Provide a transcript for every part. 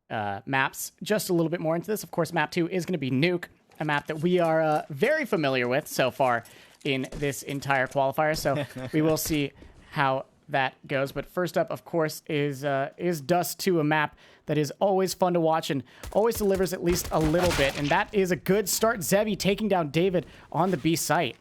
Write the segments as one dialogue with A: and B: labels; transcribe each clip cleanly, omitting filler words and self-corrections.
A: maps just a little bit more into this. Of course, map 2 is going to be Nuke, a map that we are very familiar with so far in this entire qualifier. So we will see how that goes. But first up, of course, is Dust2, a map that is always fun to watch and always delivers at least a little bit. And that is a good start. Zevi taking down David on the B site.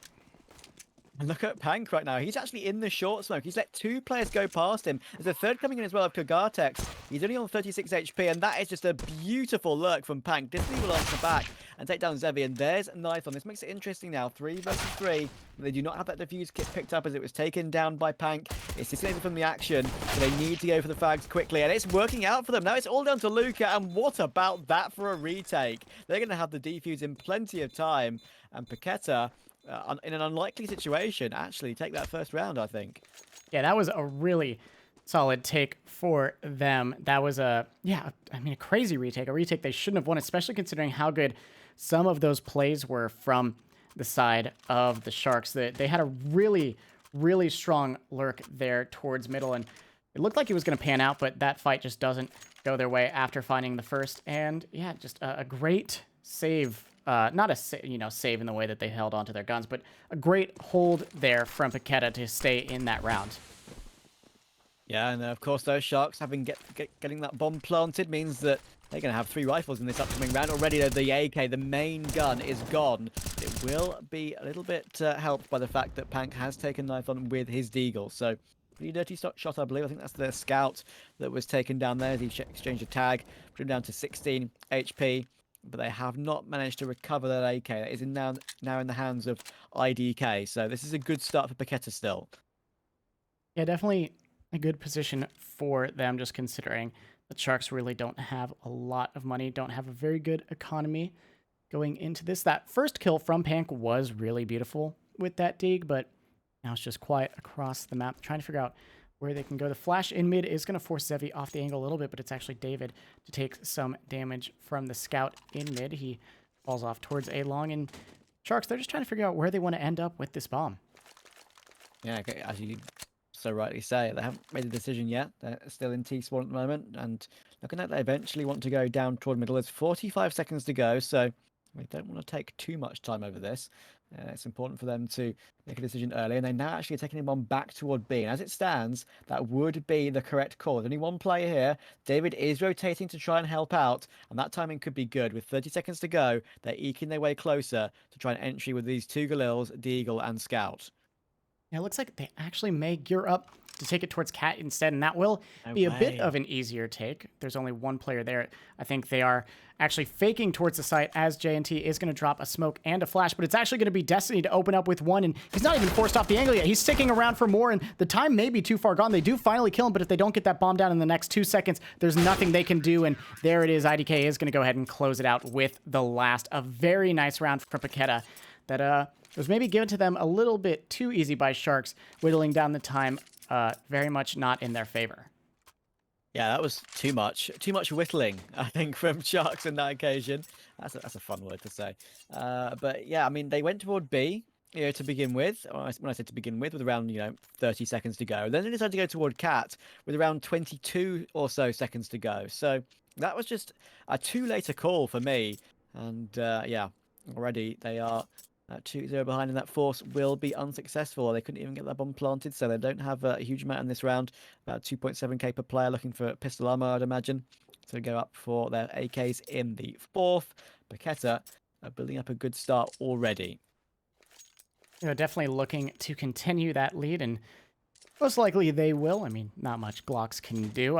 B: And look at Pank right now. He's actually in the short smoke. He's let 2 players go past him. There's a third coming in as well of Kagatex. He's only on 36 HP, and that is just a beautiful lurk from Pank. Disney will answer back and take down Zevi, and there's a knife on. This makes it interesting now. 3 versus 3. They do not have that defuse kit picked up as it was taken down by Pank. It's disconnected from the action, so they need to go for the frags quickly, and it's working out for them. Now it's all down to Luca, and what about that for a retake? They're going to have the defuse in plenty of time, and Paquetá, in an unlikely situation, actually take that first round, I think.
A: Yeah, that was a really solid take for them. That was a crazy retake. A retake they shouldn't have won, especially considering how good some of those plays were from the side of the Sharks. They had a really, really strong lurk there towards middle, and it looked like it was going to pan out, but that fight just doesn't go their way after finding the first. And yeah, just a great save. Not a save in the way that they held onto their guns, but a great hold there from Paquetá to stay in that round.
B: Yeah, and of course those Sharks getting that bomb planted means that they're going to have 3 rifles in this upcoming round. Already the AK, the main gun, is gone. It will be a little bit helped by the fact that Pank has taken knife on with his deagle. So pretty dirty shot, I believe. I think that's the scout that was taken down there. He exchanged a tag, put him down to 16 HP. But they have not managed to recover that AK. That is now in the hands of IDK. So this is a good start for Paquetá still.
A: Yeah, definitely a good position for them, just considering the Sharks really don't have a lot of money, don't have a very good economy going into this. That first kill from Pank was really beautiful with that dig, but now it's just quiet across the map, trying to figure out where they can go. The flash in mid is going to force Zevi off the angle a little bit, but it's actually David to take some damage from the scout in mid. He falls off towards A long, and Sharks, they're just trying to figure out where they want to end up with this bomb.
B: Yeah, as you so rightly say, they haven't made a decision yet. They're still in T-spawn at the moment, and looking like they eventually want to go down toward middle. There's 45 seconds to go, so we don't want to take too much time over this. It's important for them to make a decision early, and they're now actually taking him on back toward B. And as it stands, that would be the correct call. There's only one player here. David is rotating to try and help out, and that timing could be good. With 30 seconds to go, they're eking their way closer to try an entry with these 2 Galils, Deagle, and Scout.
A: Yeah, it looks like they actually may gear up to take it towards Cat instead, and that will be a bit of an easier take. There's only one player there. I think they are actually faking towards the site as JNT is going to drop a smoke and a flash, but it's actually going to be Destiny to open up with one, and he's not even forced off the angle yet. He's sticking around for more, and the time may be too far gone. They do finally kill him, but if they don't get that bomb down in the next 2 seconds, there's nothing they can do, and there it is. IDK is going to go ahead and close it out with the last. A very nice round for Paquetá that was maybe given to them a little bit too easy by Sharks, whittling down the time. Very much not in their favor.
B: Yeah, that was too much whittling, I think, from Sharks on that occasion. That's a fun word to say. But yeah, I mean, they went toward B, to begin with. When I said to begin with around 30 seconds to go. Then they decided to go toward Cat with around 22 or so seconds to go. So that was just a too late a call for me. And yeah, already they are 2-0 behind, and that force will be unsuccessful. They couldn't even get that bomb planted, so they don't have a huge amount in this round. About 2.7k per player, looking for pistol ammo, I'd imagine, to go up for their AKs in the 4th. Paquetá are building up a good start already.
A: Definitely looking to continue that lead, and most likely they will. I mean, not much Glocks can do.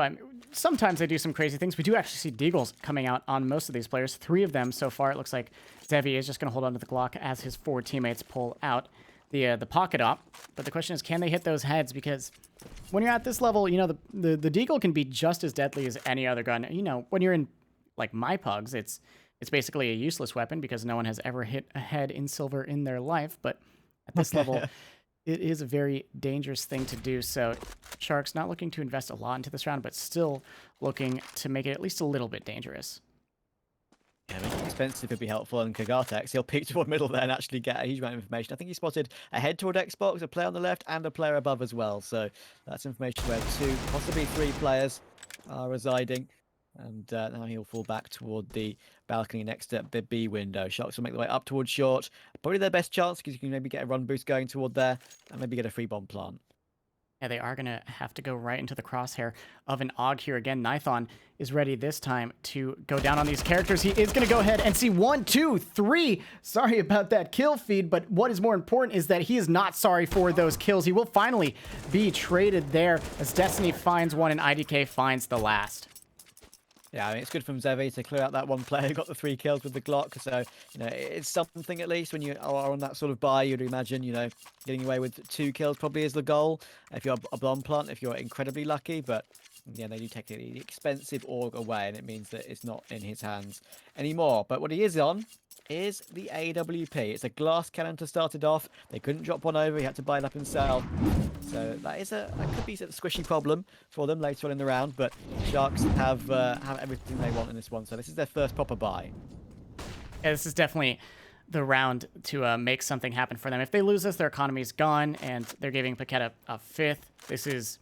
A: Sometimes they do some crazy things. We do actually see Deagles coming out on most of these players. 3 of them so far. It looks like Zevi is just going to hold on to the Glock as his 4 teammates pull out the Paquetá. But the question is, can they hit those heads? Because when you're at this level, the Deagle can be just as deadly as any other gun. When you're in, like, my pugs, it's basically a useless weapon because no one has ever hit a head in silver in their life. But at this level, it is a very dangerous thing to do. So Sharks not looking to invest a lot into this round, but still looking to make it at least a little bit dangerous.
B: Yeah, making expensive could be helpful, and Kagatex, he'll peek toward middle there and actually get a huge amount of information. I think he spotted a head toward Xbox, a player on the left, and a player above as well. So that's information where 2, possibly 3 players are residing. And now he'll fall back toward the balcony next to the B window. Sharks will make their way up towards short. Probably their best chance because you can maybe get a run boost going toward there and maybe get a free bomb plant.
A: Yeah, they are going to have to go right into the crosshair of an AUG here again. Nithon is ready this time to go down on these characters. He is going to go ahead and see 1, 2, 3. Sorry about that kill feed, but what is more important is that he is not sorry for those kills. He will finally be traded there as Destiny finds one and IDK finds the last.
B: Yeah, I mean, it's good from Zevi to clear out that one player who got the 3 kills with the Glock. So, it's something at least when you are on that sort of buy. You'd imagine, getting away with 2 kills probably is the goal. If you're a bomb plant, if you're incredibly lucky. But, yeah, they do take the expensive AUG away, and it means that it's not in his hands anymore. But what he is on is the AWP. It's a glass cannon to start it off. They couldn't drop one over. He had to buy it up himself. So that could be a squishy problem for them later on in the round. But Sharks have everything they want in this one. So this is their first proper buy.
A: Yeah, this is definitely the round to make something happen for them. If they lose this, their economy's gone, and they're giving Paquetá a 5th. This is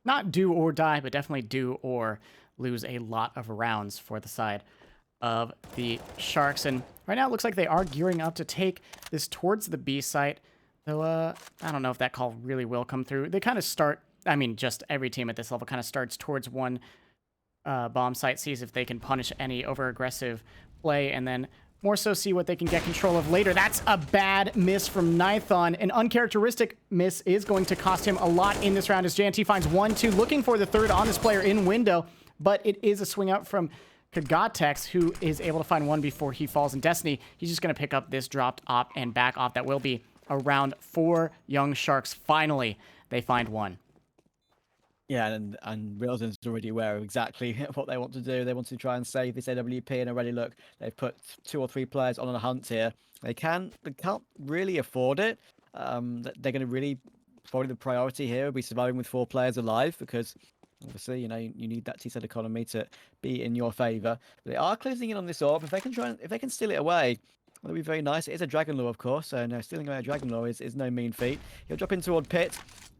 A: not do or die, but definitely do or lose a lot of rounds for the side of the Sharks. And right now it looks like they are gearing up to take this towards the B site. Though, I don't know if that call really will come through. They kind of start, just every team at this level kind of starts towards one bomb site, sees if they can punish any over-aggressive play, and then more so see what they can get control of later. That's a bad miss from Nithon. An uncharacteristic miss is going to cost him a lot in this round as JNT finds 1, 2, looking for the 3rd on this player in window, but it is a swing out from Kagatex, who is able to find 1 before he falls in Destiny. He's just going to pick up this dropped op and back off. That will be a round for Young Sharks. Finally, they find 1.
B: Yeah, and Wilson's already aware of exactly what they want to do. They want to try and save this AWP, and already look, they've put 2 or 3 players on a hunt here. They can't really afford it. They're going to really, probably the priority here will be surviving with 4 players alive, because obviously, you need that T-set economy to be in your favor. But they are closing in on this orb. If they can steal it away, that'll be very nice. It is a Dragon Lore, of course, so no, stealing away a Dragon Lore is no mean feat. He'll drop in toward Pit,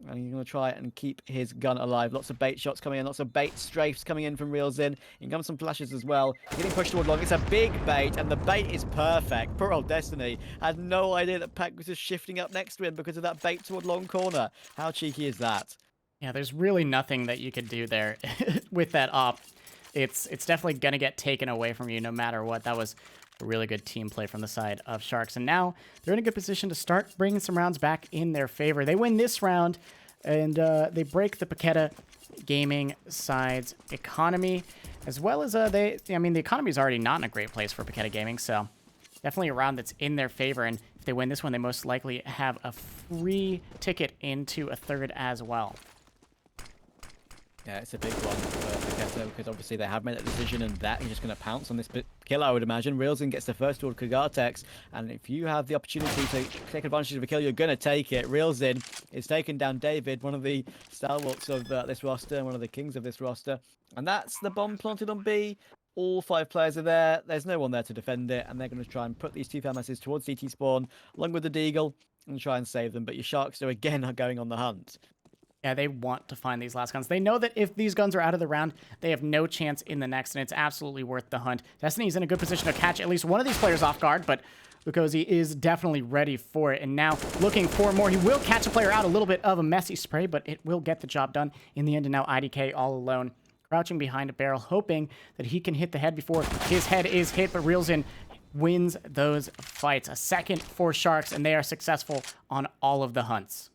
B: and he's going to try and keep his gun alive. Lots of bait shots coming in, lots of bait strafes coming in from Reelsin. In comes some flashes as well. Getting pushed toward long. It's a big bait, and the bait is perfect. Poor old Destiny had no idea that Pac was just shifting up next to him because of that bait toward long corner. How cheeky is that?
A: Yeah, there's really nothing that you could do there with that op. It's definitely going to get taken away from you no matter what. That was a really good team play from the side of Sharks. And now they're in a good position to start bringing some rounds back in their favor. They win this round, and they break the Paquetá Gaming side's economy, as well as the economy is already not in a great place for Paquetá Gaming, so definitely a round that's in their favor. And if they win this one, they most likely have a free ticket into a 3rd as well.
B: Yeah, it's a big one for Paquetá because obviously they have made that decision, and that he's just going to pounce on this kill, I would imagine. Reelsin gets the first toward Kagatex, and if you have the opportunity to take advantage of a kill, you're going to take it. Reelsin is taking down David, one of the stalwarts of this roster, one of the kings of this roster, and that's the bomb planted on B. All 5 players are there. There's no one there to defend it, and they're going to try and put these 2 FAMASs towards CT spawn, along with the Deagle, and try and save them. But your Sharks are again going on the hunt.
A: Yeah, they want to find these last guns. They know that if these guns are out of the round, they have no chance in the next, and it's absolutely worth the hunt. Destiny's in a good position to catch at least one of these players off guard, but Lukosi is definitely ready for it, and now looking for more. He will catch a player out, a little bit of a messy spray, but it will get the job done in the end, and now IDK all alone, crouching behind a barrel, hoping that he can hit the head before his head is hit, but Reelsin wins those fights. A 2nd for Sharks, and they are successful on all of the hunts.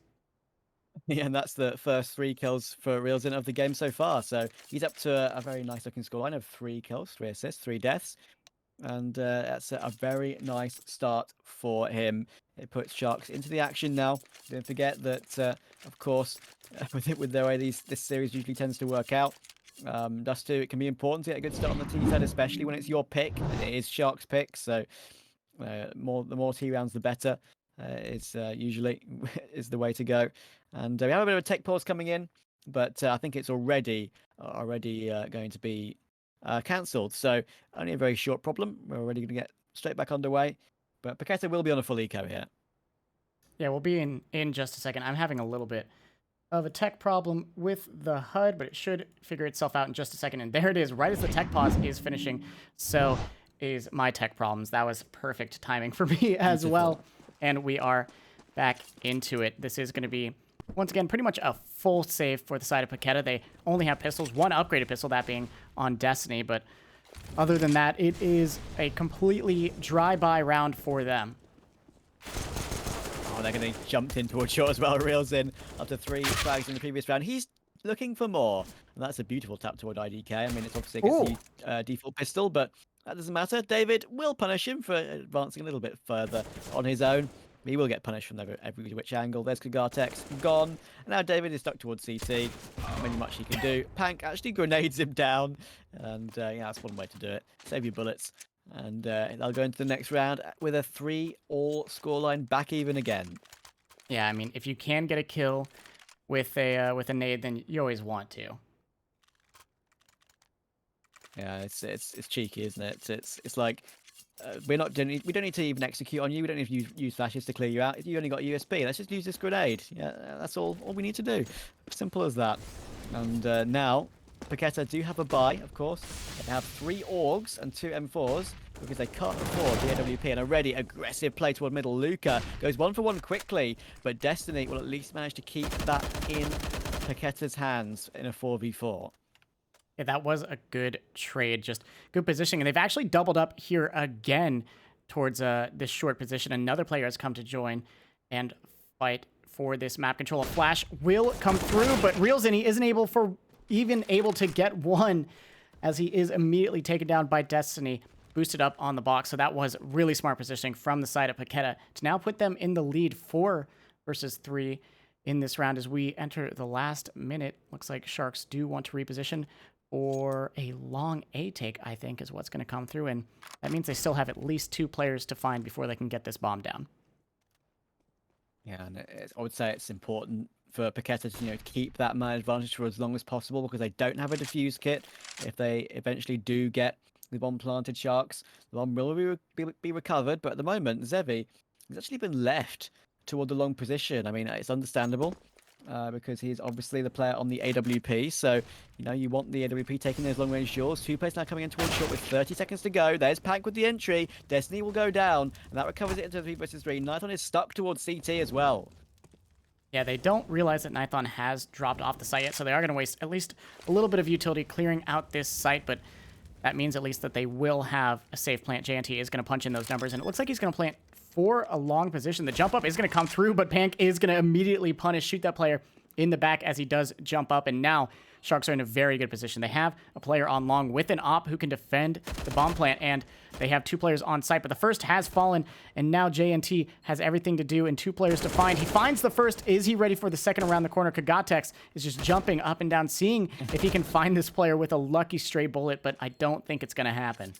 B: Yeah, and that's the first 3 kills for Reelsin of the game so far. So he's up to a very nice looking scoreline of 3 kills, 3 assists, 3 deaths. And that's a very nice start for him. It puts Sharks into the action now. Don't forget that, of course, with the way this series usually tends to work out, Dust2, it can be important to get a good start on the T side, especially when it's your pick. It is Sharks' pick, so the more T rounds, the better. It's usually is the way to go. And we have a bit of a tech pause coming in, but I think it's already going to be cancelled. So only a very short problem. We're already going to get straight back underway. But Paquetá will be on a full eco here.
A: Yeah, we'll be in just a second. I'm having a little bit of a tech problem with the HUD, but it should figure itself out in just a second. And there it is, right as the tech pause is finishing. So is my tech problems. That was perfect timing for me as well. And we are back into it. This is going to be, once again, pretty much a full save for the side of Paquetá. They only have pistols, one upgraded pistol, that being on Destiny. But other than that, it is a completely drive-by round for them.
B: Oh, they're going to jump in towards short as well. Reels in after 3 frags in the previous round. He's looking for more. And that's a beautiful tap toward IDK. I mean, it's obviously against the default pistol, but that doesn't matter. David will punish him for advancing a little bit further on his own. He will get punished from every which angle. There's Kagartex gone. And now David is stuck towards CT. Not really much he can do. Pank actually grenades him down. And yeah, that's one way to do it. Save your bullets. And they'll go into the next round with a 3-all scoreline, back even again.
A: Yeah, I mean, if you can get a kill with a nade, then you always want to.
B: Yeah, it's cheeky, isn't it? It's like we don't need to even execute on you. We don't need to use flashes to clear you out. If you only got USP, let's just use this grenade. Yeah, that's all we need to do. Simple as that. And now Paquetá do have a buy, of course. They have 3 AUGs and 2 M4s because they can't afford the AWP, and a ready aggressive play toward middle. Luca goes 1 for 1 quickly, but Destiny will at least manage to keep that in Paquetá's hands in a 4v4.
A: Yeah, that was a good trade, just good positioning. And they've actually doubled up here again towards this short position. Another player has come to join and fight for this map control. A flash will come through, but Reels in, he isn't able to get one as he is immediately taken down by Destiny, boosted up on the box. So that was really smart positioning from the side of Paquetá to now put them in the lead 4 versus 3 in this round as we enter the last minute. Looks like Sharks do want to reposition, or a long A take, I think, is what's going to come through. And that means they still have at least 2 players to find before they can get this bomb down.
B: Yeah, and I would say it's important for Paquetá to keep that man advantage for as long as possible, because they don't have a defuse kit. If they eventually do get the bomb planted, Sharks, the bomb will be recovered. But at the moment, Zevi has actually been left toward the long position. I mean, it's understandable. Because he's obviously the player on the AWP. So, you want the AWP taking those long-range shorts. 2 players now coming in towards short with 30 seconds to go. There's Pank with the entry. Destiny will go down, and that recovers it into 3 versus 3. Nithon is stuck towards CT as well.
A: Yeah, they don't realize that Nithon has dropped off the site yet, so they are going to waste at least a little bit of utility clearing out this site, but that means at least that they will have a safe plant. JNT is going to punch in those numbers, and it looks like he's going to plant for a long position. The jump up is going to come through, but Pank is going to immediately shoot that player in the back as he does jump up. And now Sharks are in a very good position. They have a player on long with an op who can defend the bomb plant, and they have 2 players on site, but the first has fallen, and now JNT has everything to do and 2 players to find. He finds the first. Is he ready for the second around the corner? Kagartex is just jumping up and down, seeing if he can find this player with a lucky stray bullet, but I don't think it's going to happen.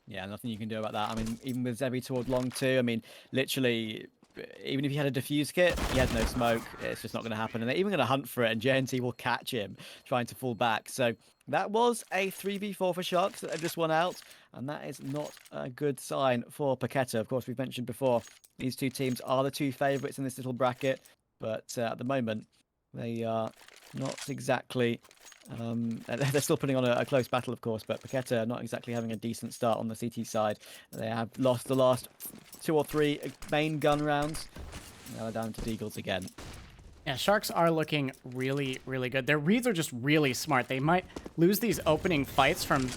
B: Yeah, nothing you can do about that. I mean, even with Zevi toward long too, I mean, literally, even if he had a defuse kit, he had no smoke. It's just not going to happen. And they're even going to hunt for it, and JNT will catch him trying to fall back. So that was a 3v4 for Sharks that have just won out, and that is not a good sign for Paquetá. Of course, we've mentioned before, these 2 teams are the 2 favourites in this little bracket, but at the moment, they are not exactly... they're still putting on a close battle, of course, but Paquetá not exactly having a decent start on the CT side. They have lost the last 2 or 3 main gun rounds. Now they're down to Deagles again.
A: Yeah, Sharks are looking really, really good. Their reads are just really smart. They might lose these opening fights from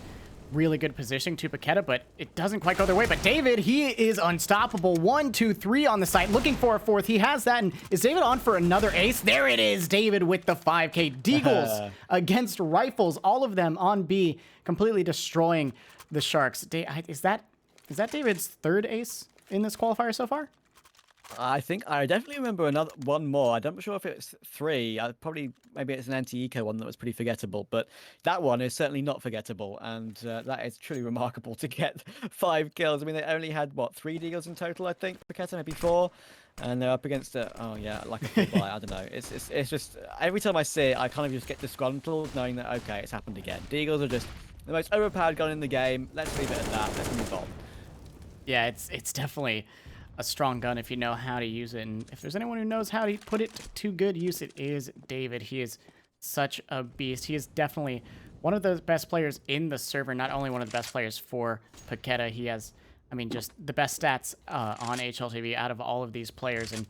A: really good positioning to Paquetá, but it doesn't quite go their way. But David, he is unstoppable. 1, 2, 3 on the site, looking for a 4th. He has that, and is David on for another ace? There it is, David with the 5K. Deagles against Rifles, all of them on B, completely destroying the Sharks. Is that David's 3rd ace in this qualifier so far?
B: I think I definitely remember one more. I'm not sure if it's 3. Maybe it's an anti-eco one that was pretty forgettable, but that one is certainly not forgettable, and that is truly remarkable to get 5 kills. I mean, they only had 3 deagles in total, I think. Paquetá maybe 4, and they're up against like a full buy. I don't know. It's just every time I see it, I kind of just get disgruntled, knowing that okay, it's happened again. Deagles are just the most overpowered gun in the game. Let's leave it at that. Let's move on.
A: Yeah, it's definitely a strong gun if you know how to use it. And if there's anyone who knows how to put it to good use, it is David. He is such a beast. He is definitely one of the best players in the server, not only one of the best players for Paquetá. He has, I mean, just the best stats on HLTV out of all of these players, and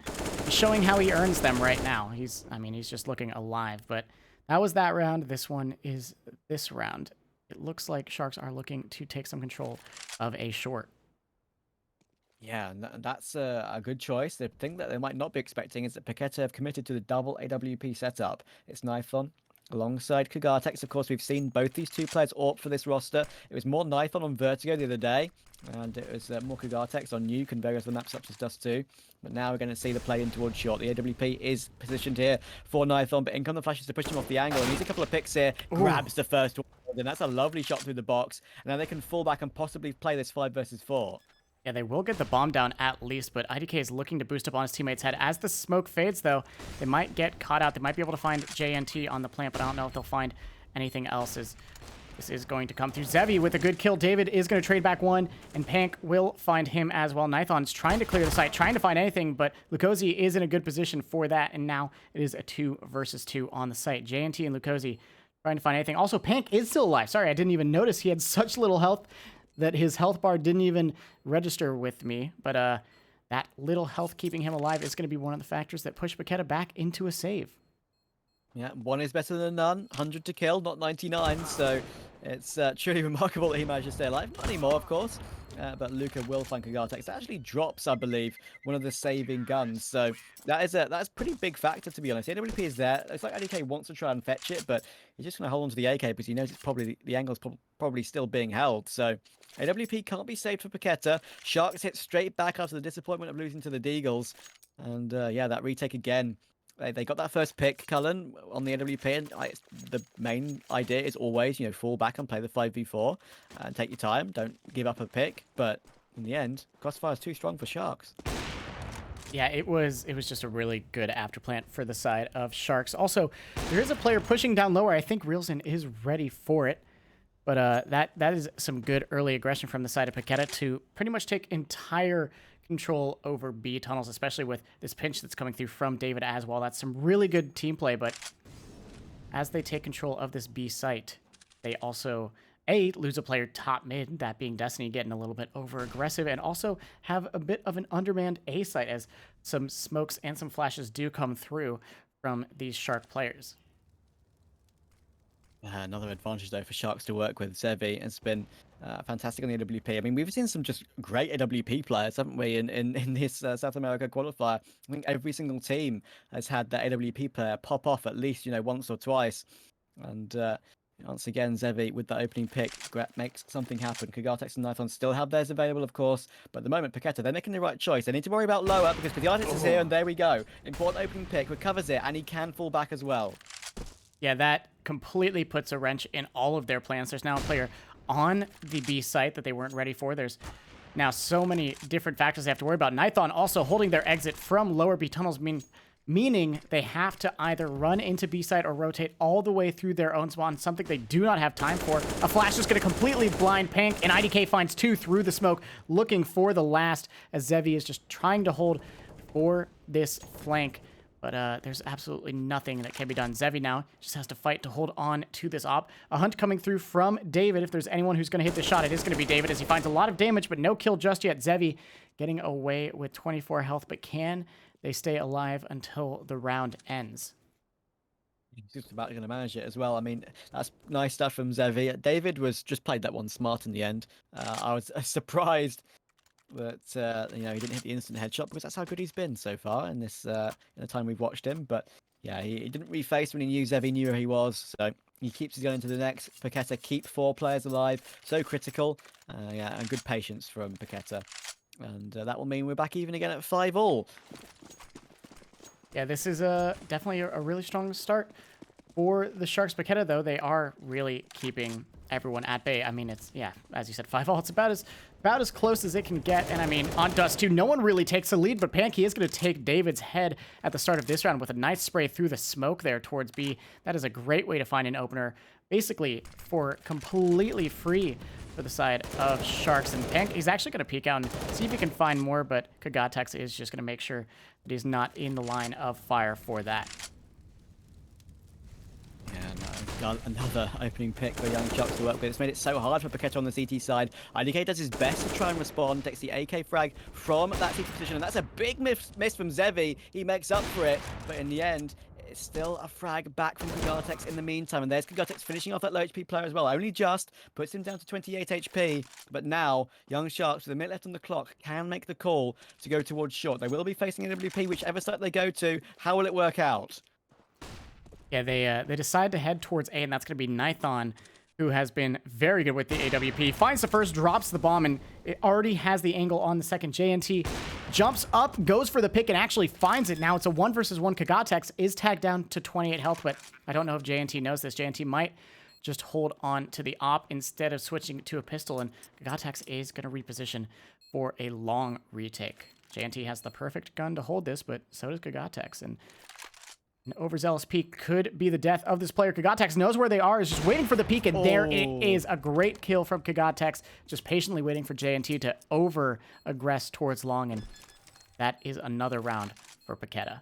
A: he's showing how he earns them right now. He's just looking alive. But that was that round. This one is this round. It looks like Sharks are looking to take some control of a short.
B: Yeah, and that's a good choice. The thing that they might not be expecting is that Paquetá have committed to the double AWP setup. It's Nithon alongside Kagatex. Of course, we've seen both these two players opt for this roster. It was more Nithon on Vertigo the other day, and it was more Kagatex on Nuke and various other maps such as Dust2. But now we're going to see the play in towards short. The AWP is positioned here for Nithon, but in come the flashes to push him off the angle. And he's a couple of picks here, grabs the first one. And that's a lovely shot through the box. And now they can fall back and possibly play this 5 versus 4.
A: Yeah, they will get the bomb down at least, but IDK is looking to boost up on his teammate's head. As the smoke fades, though, they might get caught out. They might be able to find JNT on the plant, but I don't know if they'll find anything else. This is going to come through. Zevi with a good kill. David is going to trade back one, and Pank will find him as well. Nithon's trying to clear the site, trying to find anything, but Lukosi is in a good position for that, and now it is a 2 versus 2 on the site. JNT and Lukosi trying to find anything. Also, Pank is still alive. Sorry, I didn't even notice he had such little health that his health bar didn't even register with me. But that little health keeping him alive is going to be one of the factors that push Paquetá back into a save.
B: Yeah, 1 is better than none. 100 to kill, not 99. So it's truly remarkable that he managed to stay alive. Not anymore, of course. But Luca will find Kagatex. It actually drops, I believe, one of the saving guns. So that's a pretty big factor, to be honest. The AWP is there. It's like IDK wants to try and fetch it, but he's just going to hold on to the AK because he knows it's probably the angle's probably still being held. So AWP can't be saved for Paquetá. Sharks hit straight back after the disappointment of losing to the Deagles. And yeah, that retake again. They got that first pick, Cullen, on the AWP, and the main idea is always, fall back and play the 5v4 and take your time. Don't give up a pick, but in the end, Crossfire is too strong for Sharks.
A: Yeah, it was just a really good afterplant for the side of Sharks. Also, there is a player pushing down lower. I think Reelson is ready for it, but that is some good early aggression from the side of Paquetá to pretty much take entire control over B tunnels, especially with this pinch that's coming through from David as well. That's some really good team play, but as they take control of this B site, they also lose a player top mid, that being Destiny, getting a little bit over aggressive, and also have a bit of an undermanned A site as some smokes and some flashes do come through from these Shark players.
B: Another advantage, though, for Sharks to work with. Zevi has been fantastic on the AWP. I mean, we've seen some just great AWP players, haven't we, in this South America qualifier? I think every single team has had that AWP player pop off at least, once or twice. And once again, Zevi, with that opening pick, makes something happen. Kagatex and Nithon still have theirs available, of course. But at the moment, Paquetá, they're making the right choice. They need to worry about lower because Kagatex is here, and there we go. Important opening pick, recovers it, and he can fall back as well.
A: Yeah, that completely puts a wrench in all of their plans. There's now a player on the B site that they weren't ready for. There's now so many different factors they have to worry about. Nithon also holding their exit from lower B tunnels, meaning they have to either run into B site or rotate all the way through their own spawn, something they do not have time for. A flash is going to completely blind Pank, and IDK finds 2 through the smoke, looking for the last, as Zevi is just trying to hold for this flank. But there's absolutely nothing that can be done. Zevi now just has to fight to hold on to this op. A hunt coming through from David. If there's anyone who's going to hit the shot, it is going to be David as he finds a lot of damage, but no kill just yet. Zevi getting away with 24 health, but can they stay alive until the round ends?
B: He's just about going to manage it as well. I mean, that's nice stuff from Zevi. David was just played that one smart in the end. I was surprised that he didn't hit the instant headshot because that's how good he's been so far in this in the time we've watched him. But yeah, he didn't reface when he knew Zevi knew who he was, so he keeps going into the next. Paquetá keep 4 players alive, so critical. Yeah, and good patience from Paquetá, and that will mean we're back even again at 5-all.
A: Yeah, this is definitely a really strong start for the Sharks. Paquetá, though, they are really keeping everyone at bay. I mean, it's, yeah, as you said, 5-all. It's about as close as it can get. And I mean, on Dust2, no one really takes the lead, but Panky is going to take David's head at the start of this round with a nice spray through the smoke there towards B. That is a great way to find an opener. basically for completely free for the side of Sharks and Pink. He's actually going to peek out and see if he can find more, but Kagatex is just going to make sure that he's not in the line of fire for that.
B: Yeah, no, another opening pick for young Chucks to work with. It's made it so hard for Paquetá on the CT side. IDK does his best to try and respond, takes the AK frag from that CT position, and that's a big miss from Zevi. He makes up for it, but in the end, it's still a frag back from Kagatex in the meantime, and there's Kagatex finishing off that low HP player as well. Only just puts him down to 28 HP, but now Young Sharks, with a minute left on the clock, can make the call to go towards short. They will be facing AWP, whichever side they go to. How will it work out?
A: Yeah, they decide to head towards A, and that's going to be Nithon, who has been very good with the AWP. Finds the first, drops the bomb, and it already has the angle on the second. JNT jumps up, goes for the pick, and actually finds it. Now it's a 1 versus 1. Kagatex is tagged down to 28 health, but I don't know if JNT knows this. JNT might just hold on to the op instead of switching to a pistol, and Kagatex is going to reposition for a long retake. JNT has the perfect gun to hold this, but so does Kagatex, and an overzealous peek could be the death of this player. Kagatex knows where they are, is just waiting for the peek, and there it is. A great kill from Kagatex, just patiently waiting for JNT to over-aggress towards long, and that is another round for Paquetá.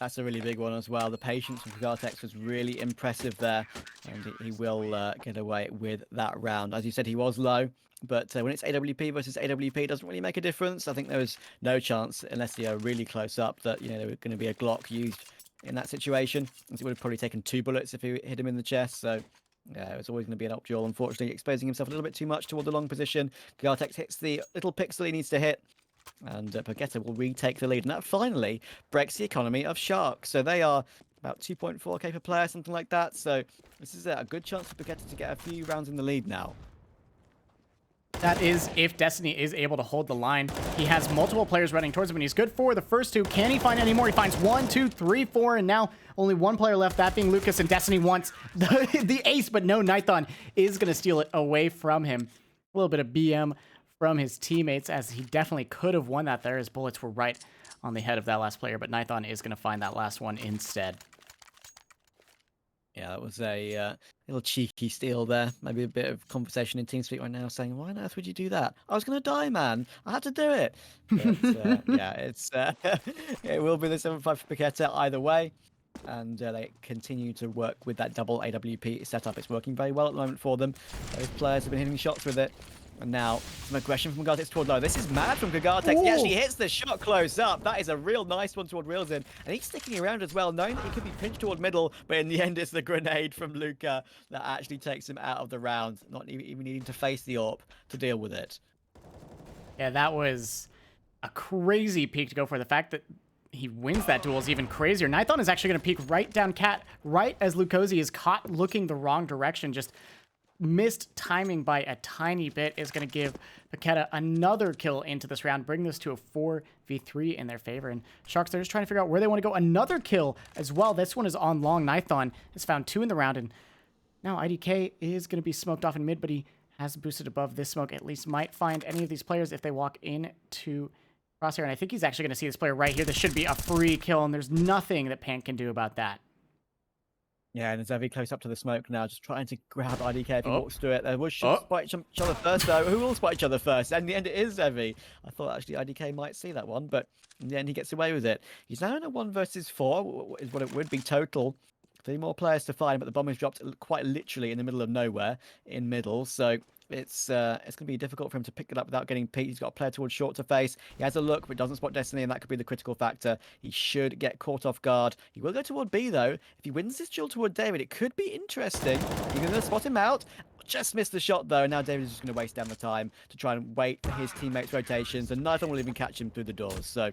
B: That's a really big one as well. The patience from Kagatex was really impressive there, and he will get away with that round. As you said, he was low, but when it's AWP versus AWP, it doesn't really make a difference. I think there was no chance, unless they are really close up, that there were going to be a Glock used in that situation, as it would have probably taken 2 bullets if he hit him in the chest. So yeah, it was always going to be an up duel, unfortunately, exposing himself a little bit too much toward the long position. Kagatex hits the little pixel he needs to hit, and Paquetá will retake the lead, and that finally breaks the economy of Sharks. So they are about 2.4k per player, something like that. So this is a good chance for Paquetá to get a few rounds in the lead now.
A: That is if Destiny is able to hold the line. He has multiple players running towards him, and he's good for the first 2. Can he find any more? He finds 1, 2, 3, 4, and now only 1 player left, that being Lucas, and Destiny wants the ace, but no, Nithon is going to steal it away from him. A little bit of BM from his teammates, as he definitely could have won that there. His bullets were right on the head of that last player, but Nithon is going to find that last one instead.
B: Yeah, that was a little cheeky steal there. Maybe a bit of conversation in TeamSpeak right now saying, why on earth would you do that? I was going to die, man. I had to do it. But, yeah, it will be the 7-5 for Paquetá either way. And they continue to work with that double AWP setup. It's working very well at the moment for them. Both players have been hitting shots with it. And now, some aggression from Kagatex toward low. This is mad from Kagatex. He actually hits the shot close up. That is a real nice one toward Reelsin. And he's sticking around as well, knowing that he could be pinched toward middle. But in the end, it's the grenade from Luca that actually takes him out of the round, not even needing to face the AWP to deal with it.
A: Yeah, that was a crazy peek to go for. The fact that he wins that duel is even crazier. Nithon is actually going to peek right down Cat, right as Lukosi is caught looking the wrong direction. Just missed timing by a tiny bit is going to give Paquetá another kill into this round, bring this to a 4v3 in their favor. And Sharks, they're just trying to figure out where they want to go. Another kill as well. This one is on long. Nithon has found 2 in the round, and now IDK is going to be smoked off in mid, but he has boosted above this smoke. At least might find any of these players if they walk into crosshair, and I think he's actually going to see this player right here. This should be a free kill, and there's nothing that Pan can do about that.
B: Yeah, and Zevi close up to the smoke now, just trying to grab IDK if he walks through it. They will spot each other first, though. Who will spot each other first? And in the end, it is Zevi. I thought actually IDK might see that one, but in the end, he gets away with it. He's now in a 1 versus 4, is what it would be total. 3 more players to find, but the bomb is dropped quite literally in the middle of nowhere in middle, so it's going to be difficult for him to pick it up without getting peeked. He's got a player towards short to face. He has a look, but doesn't spot Destiny, and that could be the critical factor. He should get caught off guard. He will go toward B, though. If he wins this duel toward David, it could be interesting. He's going to spot him out. Just missed the shot, though, and now David is just going to waste down the time to try and wait for his teammates' rotations, and neither will even catch him through the doors. So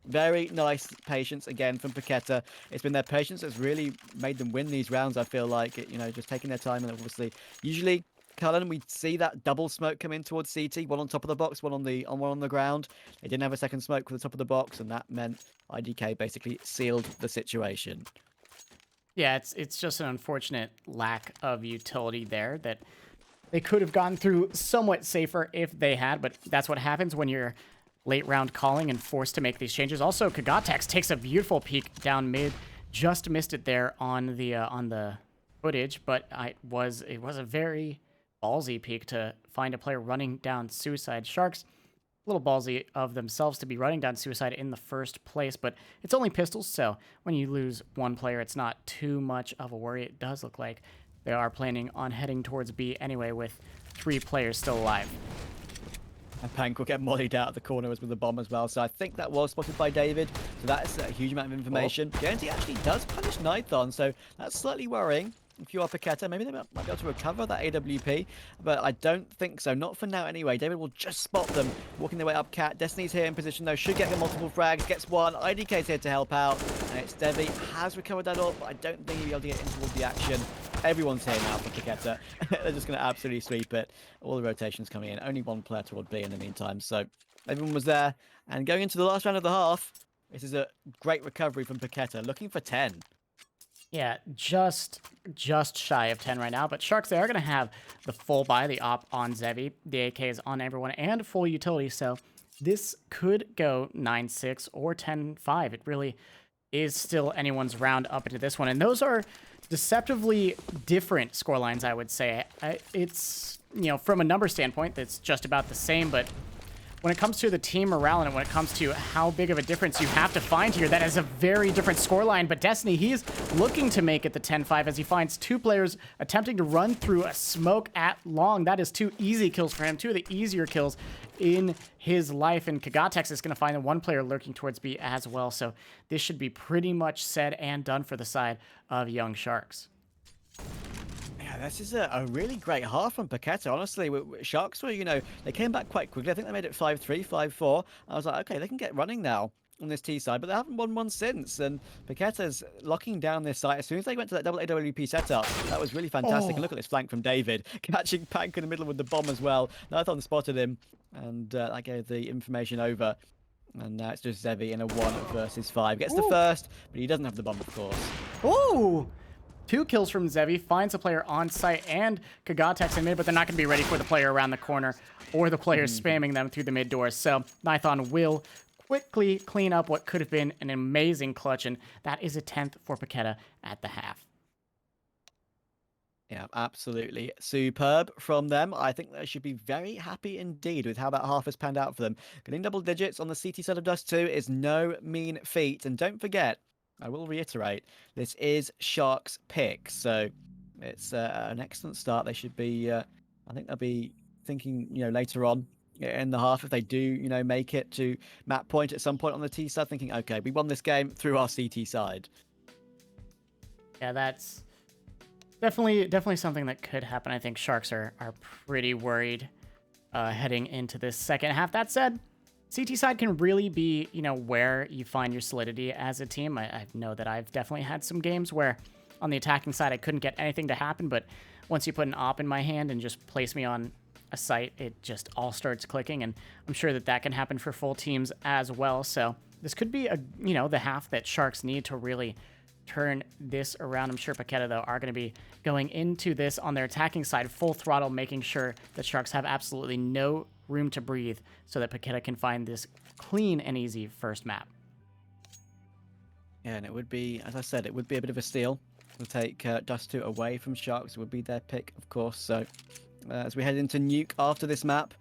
B: very nice patience again from Paquetá. It's been their patience that's really made them win these rounds, I feel like. Just taking their time, and obviously, usually Cullen, we see that double smoke come in towards CT, one on top of the box, one on the ground. They didn't have a second smoke for the top of the box, and that meant IDK basically sealed the situation.
A: Yeah, it's just an unfortunate lack of utility there that they could have gone through somewhat safer if they had, but that's what happens when you're late round calling and forced to make these changes. Also, Kagatex takes a beautiful peek down mid, just missed it there on the footage, but it was a very ballsy peek to find a player running down Suicide. Sharks, a little ballsy of themselves to be running down Suicide in the first place, but it's only pistols, so when you lose one player, it's not too much of a worry. It does look like they are planning on heading towards B anyway, with 3 players still alive.
B: And Pank will get mollied out of the corner with the bomb as well. So I think that was spotted by David. So that's a huge amount of information. YNG actually does punish Nithon, so that's slightly worrying. If you are Paquetá, maybe they might be able to recover that AWP, but I don't think so. Not for now anyway. David will just spot them walking their way up cat. Destiny's here in position though, should get them multiple frags, gets one. IDK's here to help out, and it's Devi. Has recovered that ult, but I don't think he'll be able to get in towards the action. Everyone's here now for Paquetá. They're just going to absolutely sweep it. All the rotations coming in. Only one player toward B in the meantime, so everyone was there. And going into the last round of the half, this is a great recovery from Paquetá, looking for 10.
A: Yeah, just shy of 10 right now, but Sharks, they are going to have the full buy, the op on Zevi, the AK is on everyone, and full utility, so this could go 9-6 or 10-5. It really is still anyone's round up into this one, and those are deceptively different scorelines, I would say. It's, you know, from a number standpoint, that's just about the same, but when it comes to the team morale and when it comes to how big of a difference you have to find here, that is a very different scoreline. But Destiny, he's looking to make it the 10-5 as he finds 2 players attempting to run through a smoke at long. That is 2 easy kills for him, 2 of the easier kills in his life. And Kagatex is going to find the 1 player lurking towards B as well. So this should be pretty much said and done for the side of Young Sharks.
B: Yeah, this is a really great half from Paquetá. Honestly, Sharks were, you know, they came back quite quickly. I think they made it 5-3, 5-4. I was like, okay, they can get running now on this T side, but they haven't won one since. And Paquetá's locking down this site. As soon as they went to that double AWP setup, that was really fantastic. And look at this flank from David, catching Pank in the middle with the bomb as well. Nithon spotted him, and that gave the information over. And now it's just Zevi in a 1 versus 5. Gets the first, but he doesn't have the bomb, of course.
A: Ooh! 2 kills from Zevi, finds a player on site, and Kagatex in mid, but they're not going to be ready for the player around the corner or the player spamming them through the mid doors. So Nithon will quickly clean up what could have been an amazing clutch, and that is a 10th for Paquetá at the half.
B: Yeah, absolutely superb from them. I think they should be very happy indeed with how that half has panned out for them. Getting double digits on the CT side of Dust2 is no mean feat. And don't forget, I will reiterate, this is Sharks' pick. So it's an excellent start. They should be, I think they'll be thinking, you know, later on in the half, if they do, you know, make it to map point at some point on the T side, thinking, okay, we won this game through our CT side.
A: Yeah, that's definitely something that could happen. I think Sharks are pretty worried heading into this second half. That said, CT side can really be, you know, where you find your solidity as a team. I know that I've definitely had some games where on the attacking side I couldn't get anything to happen, but once you put an op in my hand and just place me on a site, it just all starts clicking, and I'm sure that that can happen for full teams as well. So this could be the half that Sharks need to really turn this around. I'm sure Paquetá, though, are going to be going into this on their attacking side full throttle, making sure that Sharks have absolutely no room to breathe so that Paquetá can find this clean and easy first map.
B: Yeah, and it would be, as I said, it would be a bit of a steal to take Dust2 away from Sharks. It would be their pick, of course. So as we head into Nuke after this map,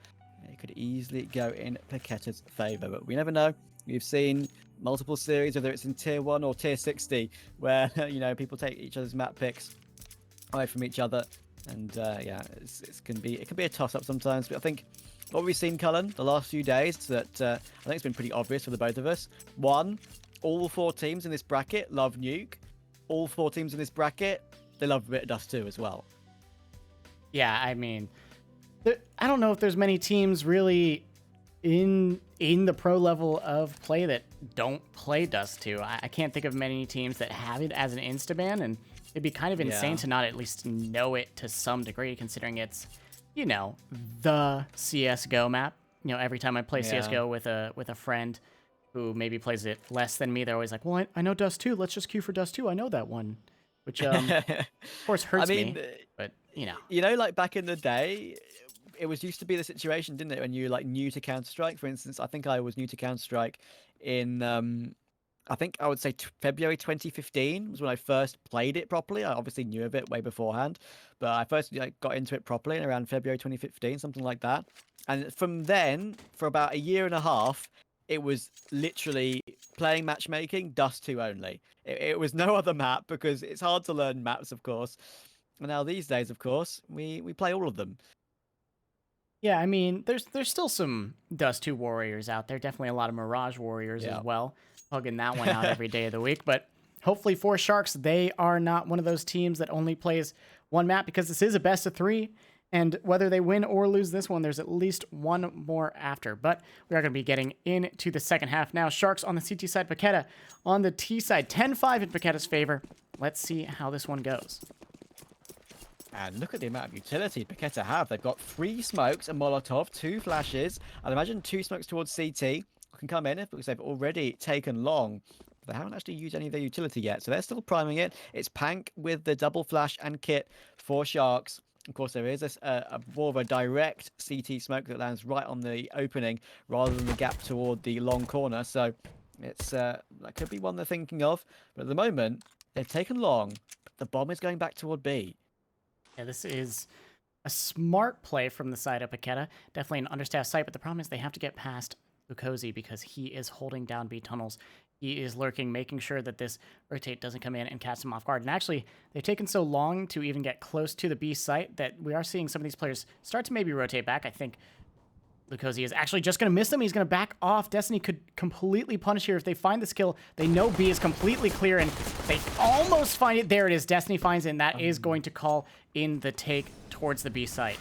B: it could easily go in Paquetá's favor, but we never know. We've seen multiple series, whether it's in tier 1 or tier 60, where you know, people take each other's map picks away from each other, and yeah, it can be a toss-up sometimes. But I think what we've seen, Cullen, the last few days, that I think it's been pretty obvious for the both of us. 1, all 4 teams in this bracket love Nuke. All 4 teams in this bracket, they love a bit of Dust2 as well.
A: Yeah, I mean, I don't know if there's many teams really in the pro level of play that don't play Dust2. I can't think of many teams that have it as an insta-ban, and it'd be kind of insane to not at least know it to some degree, considering it's, you know, the CSGO map. You know, every time I play CSGO with a friend who maybe plays it less than me, they're always like, well, I know Dust2, let's just queue for Dust2, I know that one. Which, of course, hurts me, but, you know.
B: You know, like back in the day, it was used to be the situation, didn't it, when you were like new to Counter-Strike? For instance, I think I was new to Counter-Strike in I think I would say February 2015 was when I first played it properly. I obviously knew of it way beforehand, but I first got into it properly in around February 2015, something like that. And from then, for about a year and a half, it was literally playing matchmaking, Dust2 only. It was no other map because it's hard to learn maps, of course. And now these days, of course, we play all of them.
A: Yeah, I mean, there's still some Dust 2 warriors out there. Definitely a lot of Mirage warriors as
B: Yeah.
A: well. Hugging that one out every day of the week. But hopefully for Sharks, they are not one of those teams that only plays one map, because this is a best of 3. And whether they win or lose this one, there's at least one more after. But we are going to be getting into the second half now. Sharks on the CT side, Paquetá on the T side. 10-5 in Paquetá's favor. Let's see how this one goes.
B: And look at the amount of utility Paquetá have. They've got 3 smokes, a Molotov, 2 flashes. I'd imagine 2 smokes towards CT can come in because they've already taken long. They haven't actually used any of their utility yet, so they're still priming it. It's Pank with the double flash and kit for Sharks. Of course, there is a more of a direct CT smoke that lands right on the opening rather than the gap toward the long corner. So it's that could be one they're thinking of. But at the moment, they've taken long. The bomb is going back toward B.
A: Yeah, this is a smart play from the side of Paquetá. Definitely an understaffed site, but the problem is they have to get past Lukosi because he is holding down B tunnels. He is lurking, making sure that this rotate doesn't come in and catch them off guard. And actually, they've taken so long to even get close to the B site that we are seeing some of these players start to maybe rotate back. I think Lukosi is actually just going to miss them. He's going to back off. Destiny could completely punish here if they find this kill. They know B is completely clear, and they almost find it. There it is. Destiny finds it, and that is going to call in the take towards the B site.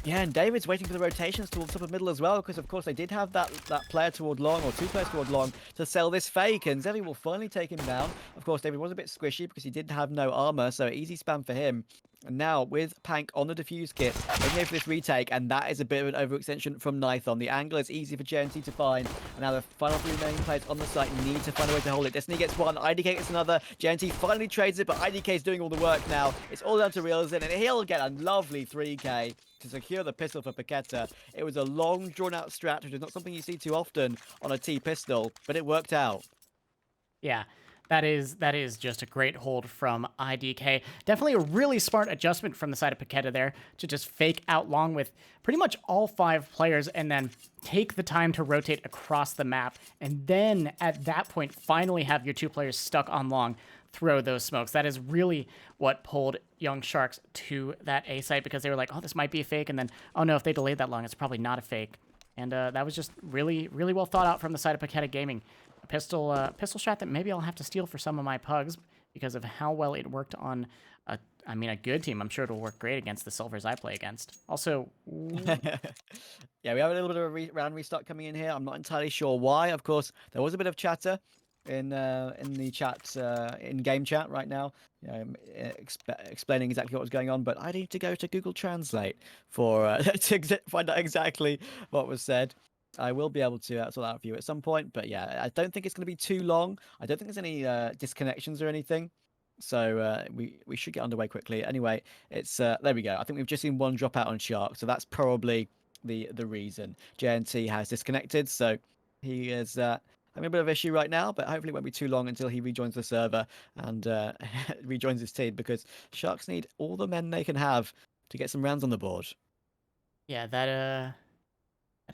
B: Yeah, and David's waiting for the rotations towards top of middle as well, because of course they did have that player toward long, or 2 players toward long, to sell this fake, and Zevi will finally take him down. Of course, David was a bit squishy because he did have no armor, so easy spam for him. And now with Pank on the defuse kit, they go for this retake, and that is a bit of an overextension from Nithon. The angle is easy for JNT to find, and now the final 3 remaining players on the site need to find a way to hold it. Destiny gets one, IDK gets another, JNT finally trades it, but IDK is doing all the work now. It's all down to Realizin, and he'll get a lovely 3k to secure the pistol for Paquetá. It was a long, drawn-out strat, which is not something you see too often on a T pistol, but it worked out.
A: Yeah, that is just a great hold from IDK. Definitely a really smart adjustment from the side of Paquetá there to just fake out long with pretty much all 5 players and then take the time to rotate across the map. And then at that point, finally have your 2 players stuck on long throw those smokes. That is really what pulled Young Sharks to that A site, because they were like, oh, this might be a fake. And then, oh no, if they delayed that long, it's probably not a fake. And that was just really, really well thought out from the side of Paquetá Gaming. A pistol shot that maybe I'll have to steal for some of my pugs because of how well it worked on a good team. I'm sure it'll work great against the Silvers I play against. Also,
B: yeah, we have a little bit of a round restart coming in here. I'm not entirely sure why. Of course, there was a bit of chatter in the chat, in game chat right now, explaining exactly what was going on. But I need to go to Google Translate for to find out exactly what was said. I will be able to sort that out for you at some point. But yeah, I don't think it's going to be too long. I don't think there's any disconnections or anything. So we should get underway quickly. Anyway, it's there we go. I think we've just seen one drop out on Shark, so that's probably the reason. JNT has disconnected, so he is having a bit of issue right now, but hopefully it won't be too long until he rejoins the server and rejoins his team, because Sharks need all the men they can have to get some rounds on the board.
A: Yeah, that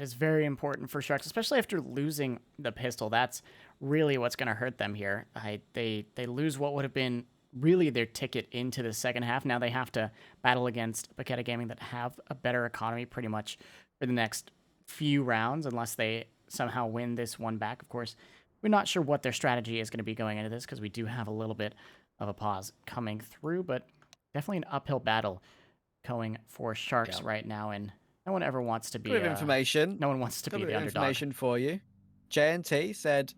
A: is very important for Sharks, especially after losing the pistol. That's really what's going to hurt them here. They lose what would have been really their ticket into the second half. Now they have to battle against Paquetá Gaming that have a better economy pretty much for the next few rounds, unless they somehow win this one back. Of course, we're not sure what their strategy is going to be going into this, because we do have a little bit of a pause coming through, but definitely an uphill battle going for Sharks right now, and no one ever wants to be
B: information.
A: No one wants to be the underdog.
B: Information for you. JNT said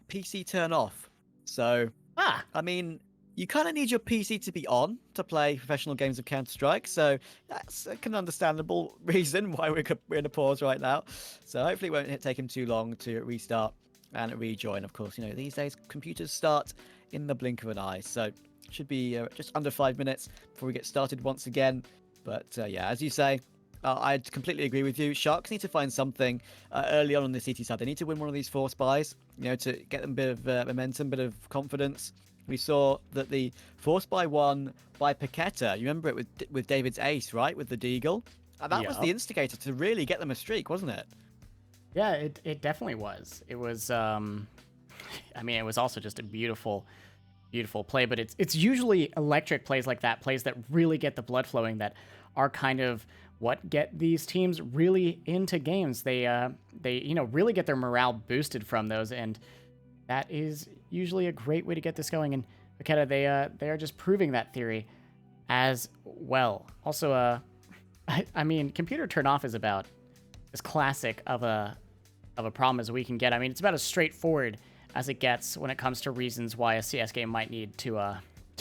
B: PC turn off. So I mean, you kind of need your PC to be on to play professional games of Counter-Strike, so that's an understandable reason why we're in a pause right now. So hopefully it won't take him too long to restart and rejoin. Of course, these days computers start in the blink of an eye, so it should be just under 5 minutes before we get started once again. But yeah, as you say, I completely agree with you. Sharks need to find something early on the CT side. They need to win one of these 4 spies, to get them a bit of momentum, bit of confidence. We saw that the 4 spy won by Paquetá. You remember it with David's ace, right? With the deagle. That was the
A: Yup.
B: instigator to really get them a streak, wasn't it?
A: Yeah, it definitely was. It was I mean, it was also just a beautiful play, but it's usually electric plays like that, plays that really get the blood flowing, that are kind of what get these teams really into games. They really get their morale boosted from those, and that is usually a great way to get this going. And Paquetá, they are just proving that theory as well. Also, I mean, computer turn off is about as classic of a problem as we can get. I mean, it's about as straightforward as it gets when it comes to reasons why a CS game might need to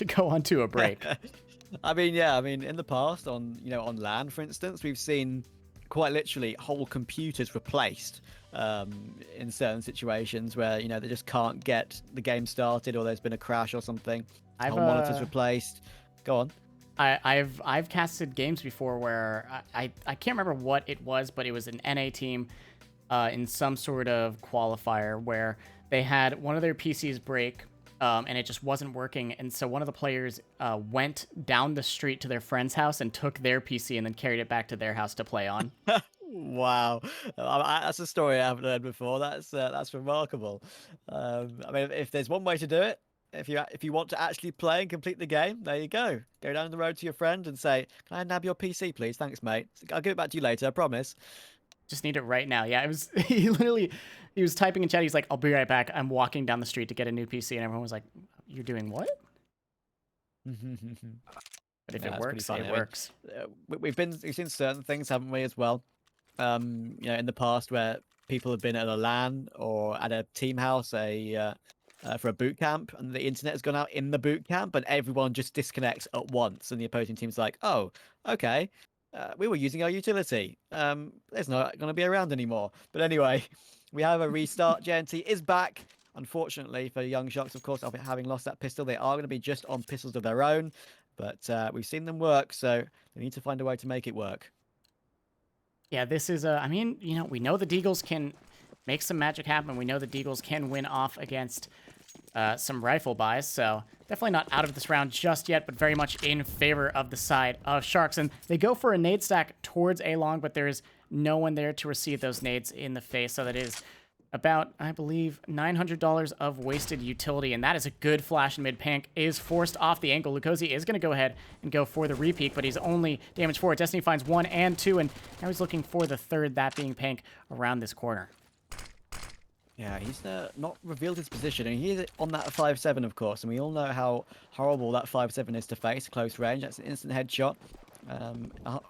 A: go onto a break.
B: I mean, yeah. I mean, in the past, on LAN, for instance, we've seen quite literally whole computers replaced in certain situations where they just can't get the game started, or there's been a crash or something. Whole monitors replaced. Go on.
A: I've casted games before where I can't remember what it was, but it was an NA team in some sort of qualifier where they had one of their PCs break, and it just wasn't working. And so one of the players went down the street to their friend's house and took their PC and then carried it back to their house to play on.
B: Wow, that's a story I haven't heard before. That's remarkable. I mean, if there's one way to do it, if you want to actually play and complete the game, there you go. Go down the road to your friend and say, "Can I nab your PC, please? Thanks, mate. I'll give it back to you later. I promise."
A: Just need it right now. Yeah, it was he was typing in chat. He's like, "I'll be right back. I'm walking down the street to get a new PC," and everyone was like, "You're doing what?" But if it works, it works.
B: We've seen certain things, haven't we, as well? In the past where people have been at a LAN or at a team house, for a boot camp, and the internet has gone out in the boot camp, and everyone just disconnects at once, and the opposing team's like, "Oh, okay, we were using our utility. It's not going to be around anymore." But anyway, we have a restart. JNT is back. Unfortunately for Young Sharks, of course, after having lost that pistol, they are going to be just on pistols of their own. But we've seen them work, so they need to find a way to make it work.
A: Yeah, this is I mean, we know the Deagles can make some magic happen. We know the Deagles can win off against some rifle buys, so definitely not out of this round just yet, but very much in favor of the side of Sharks. And they go for a nade stack towards A-Long, but there is no one there to receive those nades in the face, so that is about, I believe, $900 of wasted utility, and that is a good flash in mid. Pank is forced off the angle. Lukosi is going to go ahead and go for the repeat, but he's only damaged 4. Destiny finds 1 and 2, and now he's looking for the 3rd, that being Pank, around this corner.
B: Yeah, he's not revealed his position, and he's on that 5-7, of course, and we all know how horrible that 5-7 is to face close range. That's an instant headshot.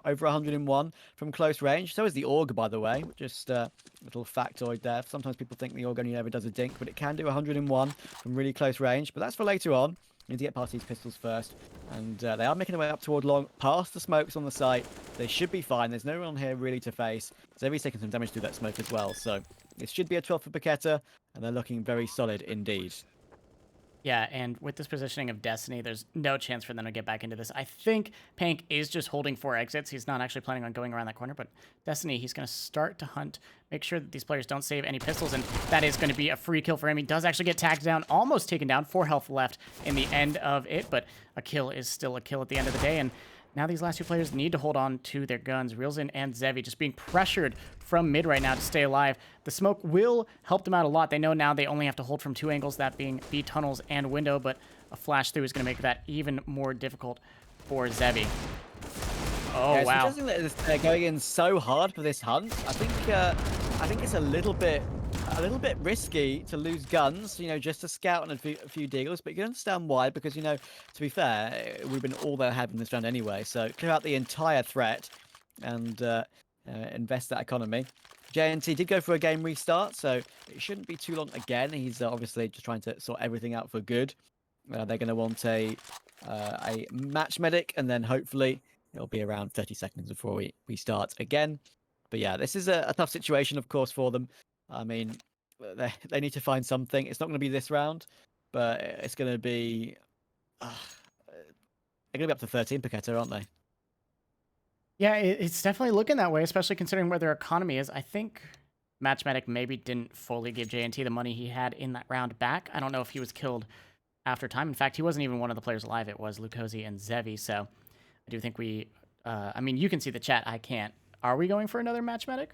B: Over 101 from close range. So is the AUG, by the way. Just a little factoid there. Sometimes people think the AUG only ever does a dink, but it can do 101 from really close range. But that's for later on. You need to get past these pistols first. And they are making their way up toward long, past the smokes on the site. They should be fine. There's no one here really to face. Zevi's taking some damage through that smoke as well. So it should be a 12 for Paquetá, and they're looking very solid indeed.
A: Yeah, and with this positioning of Destiny, there's no chance for them to get back into this. I think Pank is just holding 4 exits. He's not actually planning on going around that corner, but Destiny, he's going to start to hunt, make sure that these players don't save any pistols, and that is going to be a free kill for him. He does actually get tagged down, almost taken down, 4 health left in the end of it, but a kill is still a kill at the end of the day, and now these last 2 players need to hold on to their guns. Reelzin and Zevi just being pressured from mid right now to stay alive. The smoke will help them out a lot. They know now they only have to hold from 2 angles, that being B tunnels and window, but a flash through is going to make that even more difficult for Zevi. Oh,
B: yeah,
A: wow.
B: It's interesting that they're going in so hard for this hunt. I think it's a little bit risky to lose guns, just to scout on a few deagles, but you can understand why, because, to be fair, we've been all they have in this round anyway, so clear out the entire threat and invest that economy. JNT did go for a game restart, so it shouldn't be too long again. He's obviously just trying to sort everything out for good. They're going to want a match medic, and then hopefully it'll be around 30 seconds before we start again. But yeah, this is a tough situation, of course, for them. I mean, they need to find something. It's not going to be this round, but it's going to be... they're going to be up to 13 Paquetá, aren't they?
A: Yeah, it's definitely looking that way, especially considering where their economy is. I think Matchmatic maybe didn't fully give JNT the money he had in that round back. I don't know if he was killed after time. In fact, he wasn't even one of the players alive. It was Lukosi and Zevi. So I do think we. I mean, you can see the chat. I can't. Are we going for another Matchmatic?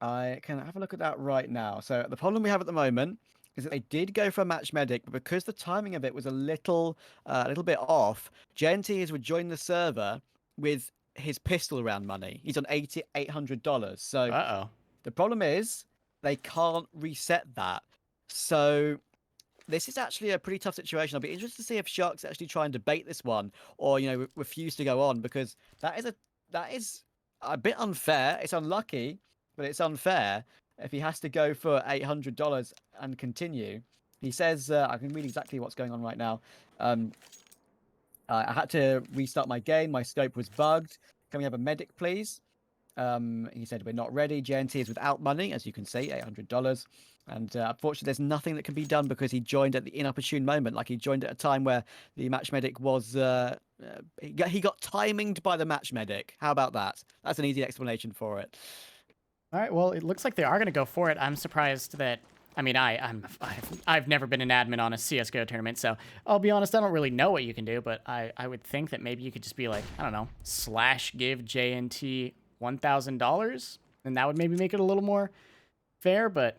B: I can have a look at that right now. So the problem we have at the moment is that they did go for a match medic, but because the timing of it was a little bit off, JNT has rejoined the server with his pistol round money. He's on $800. So
A: Uh oh.
B: the problem is they can't reset that. So this is actually a pretty tough situation. I'll be interested to see if Sharks actually try and debate this one, or refuse to go on, because that is a bit unfair. It's unlucky, but it's unfair if he has to go for $800 and continue. He says, I can read exactly what's going on right now. I had to restart my game. My scope was bugged. Can we have a medic, please? He said, we're not ready. JNT is without money, as you can see, $800. And unfortunately, there's nothing that can be done because he joined at the inopportune moment. Like, he joined at a time where the match medic was... he got timinged by the match medic. How about that? That's an easy explanation for it.
A: All right. Well, it looks like they are going to go for it. I'm surprised that. I mean, I've never been an admin on a CSGO tournament, so I'll be honest, I don't really know what you can do, but I would think that maybe you could just be like, I don't know, / give JNT $1,000, and that would maybe make it a little more fair, but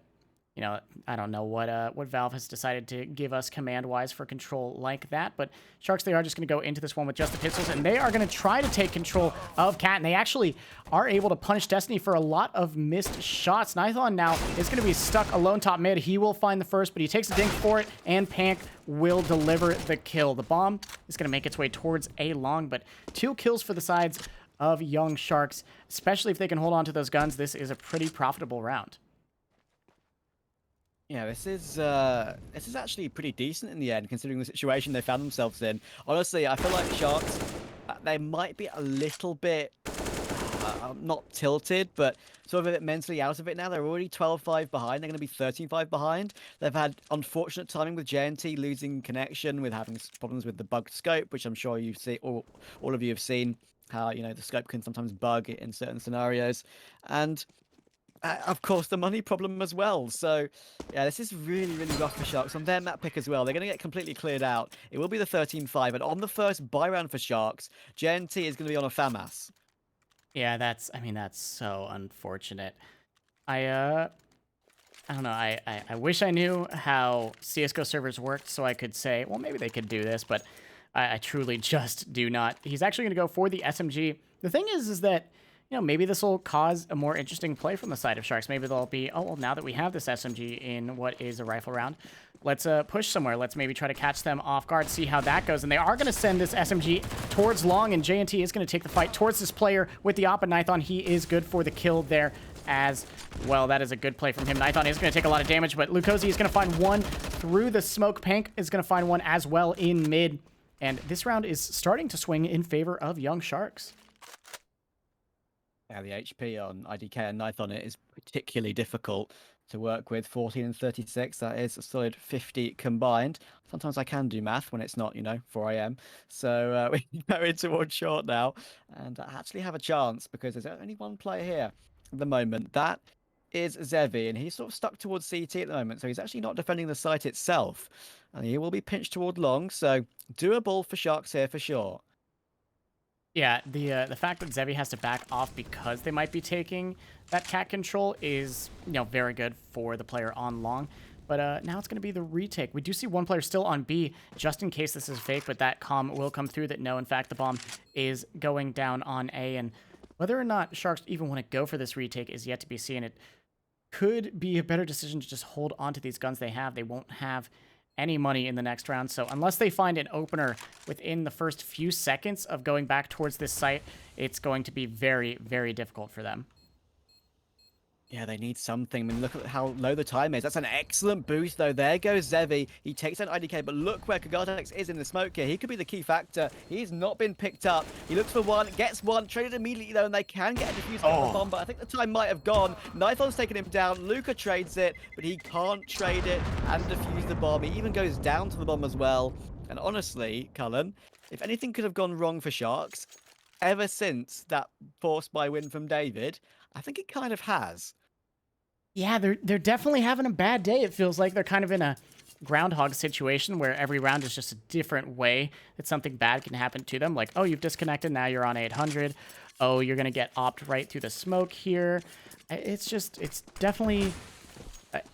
A: I don't know what Valve has decided to give us command-wise for control like that, but Sharks, they are just going to go into this one with just the pistols, and they are going to try to take control of Cat, and they actually are able to punish Destiny for a lot of missed shots. Nithon now is going to be stuck alone top mid. He will find the first, but he takes a dink for it, and Pank will deliver the kill. The bomb is going to make its way towards A long, but 2 kills for the sides of Young Sharks, especially if they can hold on to those guns. This is a pretty profitable round.
B: Yeah, this is actually pretty decent in the end, considering the situation they found themselves in. Honestly, I feel like Sharks, they might be a little bit not tilted, but sort of a bit mentally out of it now. They're already 12-5 behind. They're going to be 13-5 behind. They've had unfortunate timing with JNT losing connection, with having problems with the bugged scope, which I'm sure you've seen, all of you have seen how the scope can sometimes bug in certain scenarios, and of course, the money problem as well. So, yeah, this is really, really rough for Sharks. On their map pick as well, they're going to get completely cleared out. It will be the 13-5. And on the first buy round for Sharks, JNT is going to be on a FAMAS.
A: Yeah, that's so unfortunate. I don't know. I wish I knew how CSGO servers worked so I could say, well, maybe they could do this, but I truly just do not. He's actually going to go for the SMG. The thing is that maybe this will cause a more interesting play from the side of Sharks. Maybe they'll be, oh, well, now that we have this SMG in what is a rifle round, let's push somewhere. Let's maybe try to catch them off guard, see how that goes. And they are going to send this SMG towards long, and JNT is going to take the fight towards this player with the op, and Nithon, he is good for the kill there as well. That is a good play from him. Nithon is going to take a lot of damage, but Lukosi is going to find one through the smoke. Pank is going to find one as well in mid. And this round is starting to swing in favor of Young Sharks.
B: Yeah, the HP on IDK and Nithon it is particularly difficult to work with. 14 and 36, that is a solid 50 combined. Sometimes I can do math when it's not, 4 a.m. So we go in towards short now, and I actually have a chance because there's only one player here at the moment. That is Zevi, and he's sort of stuck towards CT at the moment, so he's actually not defending the site itself. And he will be pinched toward long, so doable for Sharks here for sure.
A: Yeah, the fact that Zevi has to back off because they might be taking that cat control is, very good for the player on long. But now it's going to be the retake. We do see one player still on B, just in case this is fake, but that comm will come through that no, in fact, the bomb is going down on A. And whether or not Sharks even want to go for this retake is yet to be seen. It could be a better decision to just hold on to these guns they have. They won't have any money in the next round, so unless they find an opener within the first few seconds of going back towards this site, it's going to be very, very difficult for them.
B: Yeah, they need something. I mean, look at how low the time is. That's an excellent boost, though. There goes Zevi. He takes out IDK, but look where Kagatex is in the smoke here. He could be the key factor. He's not been picked up. He looks for one, gets one, traded immediately, though, and they can get a defuse on the bomb, but I think the time might have gone. Nithon's taken him down. Luca trades it, but he can't trade it and defuse the bomb. He even goes down to the bomb as well. And honestly, Cullen, if anything could have gone wrong for Sharks, ever since that forced by win from David, I think it kind of has.
A: Yeah, they're definitely having a bad day. It feels like they're kind of in a groundhog situation where every round is just a different way that something bad can happen to them. Like, oh, you've disconnected, now you're on 800. Oh, you're gonna get opt right through the smoke here. It's definitely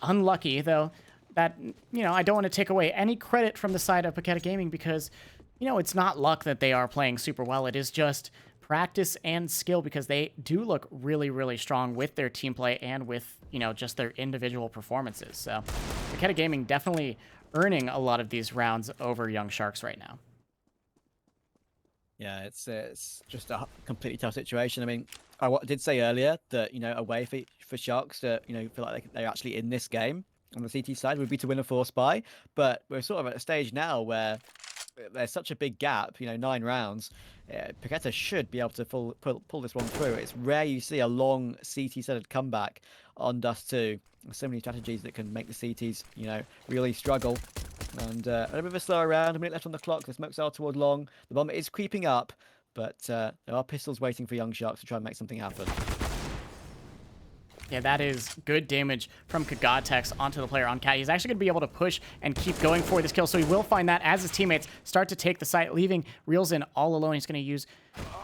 A: unlucky, though, that, I don't want to take away any credit from the side of Paquetá Gaming because, it's not luck that they are playing super well. It is just practice and skill because they do look really, really strong with their team play and with, just their individual performances. So Paquetá Gaming definitely earning a lot of these rounds over Young Sharks right now.
B: Yeah, it's just a completely tough situation. I mean, I did say earlier that a way for Sharks to feel like they're actually in this game on the CT side would be to win a force buy, but we're sort of at a stage now where there's such a big gap. 9 rounds. Paquetá should be able to pull this one through. It's rare you see a long CT-centered comeback on Dust2. There's so many strategies that can make the CTs really struggle. And a little bit of a slower round, a minute left on the clock. The smokes are toward long. The bomb is creeping up, but there are pistols waiting for Young Sharks to try and make something happen.
A: Yeah, that is good damage from Kagatex onto the player on Cat. He's actually going to be able to push and keep going for this kill, so he will find that as his teammates start to take the site, leaving Reels in all alone. He's going to use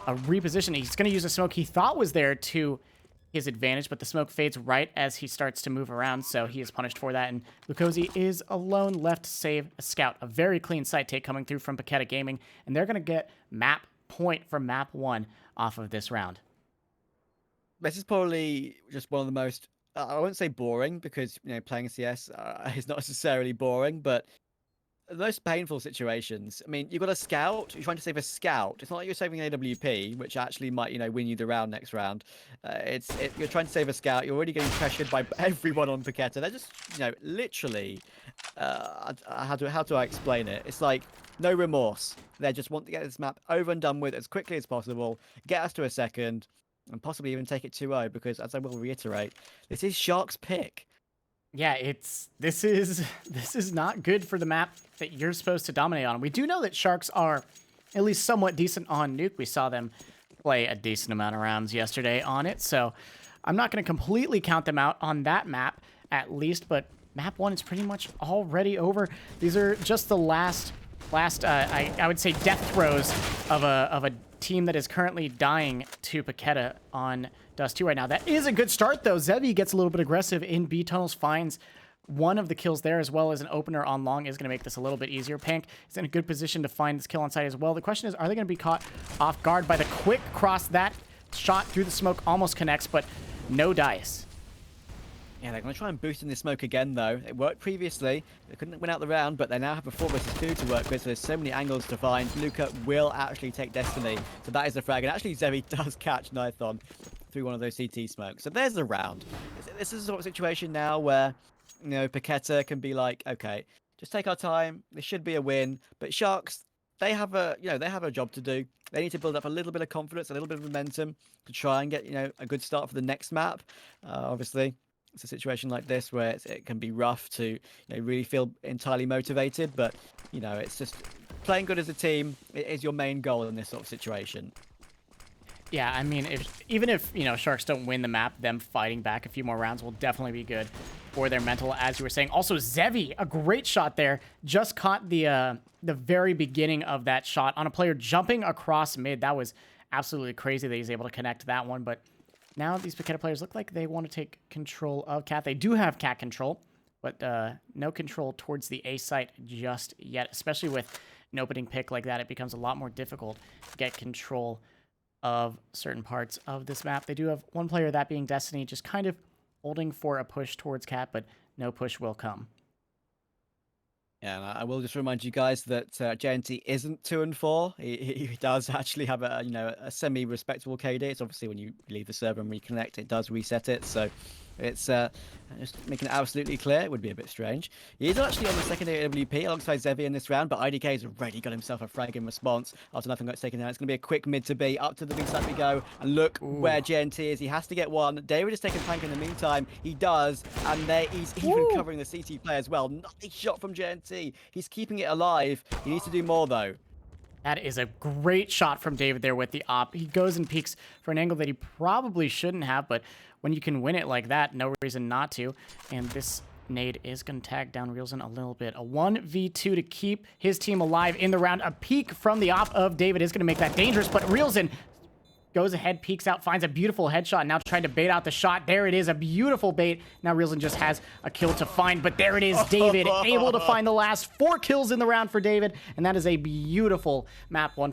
A: a reposition. He's going to use a smoke he thought was there to his advantage, but the smoke fades right as he starts to move around, so he is punished for that. And Lukosi is alone, left to save a scout. A very clean site take coming through from Paquetá Gaming, and they're going to get map point from map 1 off of this round.
B: This is probably just one of the most, I wouldn't say boring, because playing CS is not necessarily boring, but the most painful situations. I mean, you've got a scout. You're trying to save a scout. It's not like you're saving an AWP, which actually might, win you the round next round. You're trying to save a scout. You're already getting pressured by everyone on Paquetá. They're just, literally. How do I explain it? It's like no remorse. They just want to get this map over and done with as quickly as possible. Get us to a second, and possibly even take it 2-0. Because, as I will reiterate, this is Shark's pick.
A: Yeah, this is not good for the map that you're supposed to dominate on. We do know that Sharks are at least somewhat decent on Nuke. We saw them play a decent amount of rounds yesterday on it, so I'm not going to completely count them out on that map at least, but map 1 is pretty much already over. These are just the last I would say death throes of a team that is currently dying to Paquetá on Dust2 right now. That is a good start, though. Zevi gets a little bit aggressive in B tunnels, finds one of the kills there, as well as an opener on long is going to make this a little bit easier. Pank is in a good position to find this kill on site as well. The question is, are they going to be caught off guard by the quick cross? That shot through the smoke almost connects, but no dice.
B: Yeah, they're going to try and boost in the smoke again, though. It worked previously. They couldn't win out the round, but they now have a 4 versus 2 to work with, so there's so many angles to find. Luca will actually take Destiny, so that is the frag. And actually, Zevi does catch Nithon through one of those CT smokes. So there's the round. This is a sort of situation now where, Paquetá can be like, okay, just take our time. This should be a win. But Sharks, they have a job to do. They need to build up a little bit of confidence, a little bit of momentum to try and get, a good start for the next map. Obviously, it's a situation like this where it can be rough to really feel entirely motivated, but it's just playing good as a team is your main goal in this sort of situation.
A: Yeah, I mean, even if Sharks don't win the map, them fighting back a few more rounds will definitely be good for their mental, as you were saying. Also, Zevi, a great shot there, just caught the very beginning of that shot on a player jumping across mid. That was absolutely crazy that he's able to connect that one, but now these Paquetá players look like they want to take control of Cat. They do have Cat control, but no control towards the A site just yet, especially with an opening pick like that. It becomes a lot more difficult to get control of certain parts of this map. They do have one player, that being Destiny, just kind of holding for a push towards Cat, but no push will come.
B: Yeah, and I will just remind you guys that JNT isn't 2-4. He does actually have a semi-respectable KD. It's obviously when you leave the server and reconnect, it does reset it. So it's just making it absolutely clear. It would be a bit strange. He is actually on the secondary AWP alongside Zevi in this round, but IDK has already got himself a frag in response after nothing got taken down. It's going to be a quick mid to B. Up to the big side we go. And look where JNT is. He has to get one. David is taking Pank in the meantime. He does. And he's even covering the CT play as well. Nice shot from JNT. He's keeping it alive. He needs to do more, though.
A: That is a great shot from David there with the op. He goes and peeks for an angle that he probably shouldn't have, but when you can win it like that, no reason not to. And this nade is going to tag down Reelson a little bit. A 1v2 to keep his team alive in the round. A peek from the op of David is going to make that dangerous, but Reelson goes ahead, peeks out, finds a beautiful headshot, now trying to bait out the shot. There it is, a beautiful bait. Now Reelson just has a kill to find, but there it is, David able to find the last 4 kills in the round for David, and that is a beautiful map 1 for